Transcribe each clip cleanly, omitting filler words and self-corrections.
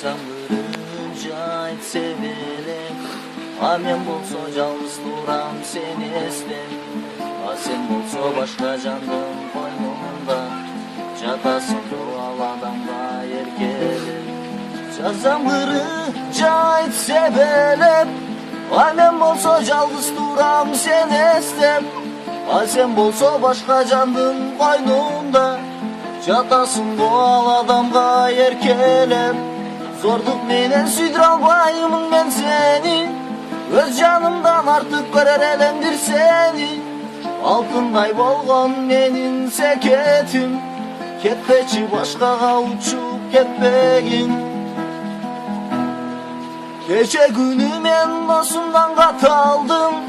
Samırınca айтse belek А мен болсо жалгыз турам сени эстеп А сен болсо башка жандын койнунда жатасың ал адамга эркелеп жазам кырынча айтсе белеп А мен болсо жалгыз турам сени эстеп А сен болсо башка жандын койнунда жатасың ал адамга эркелеп Зордук менен сүйдүрө албаймын мен сени Өз жанымдан артык көрөр элем бир сени Алтындай болгон менин секетим Кетпечи башкага учуп кетпегин Кече күнү мен досумдан кат алдым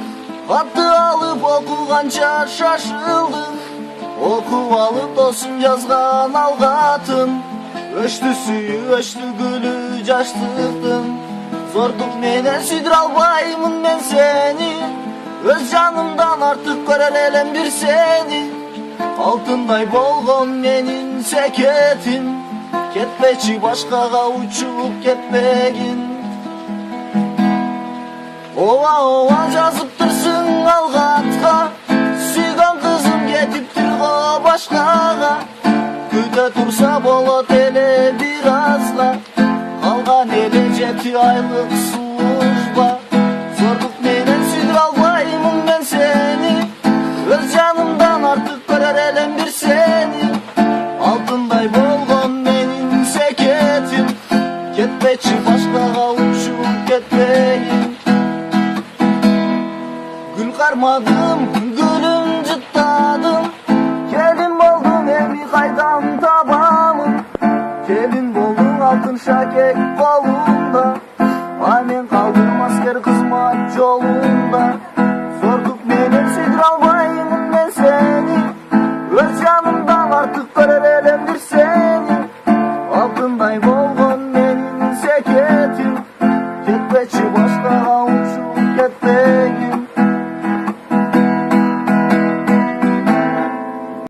Катты алып окуганча шашылдым Окуп алып досум жазган ал катын Өчтү сүйүү, өчтү гүлү жаштыктын Зордук менен сүйдүрө албаймын мен сени Өз жанымдан артык көрөр элем бир сени Алтындай болгон менин секетим Кетпечи башкага учуп кетпегин Ооба ооба жазыптырсың ал катка Сүйгөн кызым кетиптир го башкага Күтө турса болот эле бир азга Калган эле 7 айлык служба Зордук менен сүйдүрө албаймын мен сени Өз жанымдан артык көрөр элем бир сени Алтындай болгон менин секетим Кетпечи башкага учуп кетпейин Гүл кармадым, гүлүм жыттадым Келин болдум эми кайдан табамын Келин болдуң алтын шакек колунда А мен калдым аскер кызмат жолунда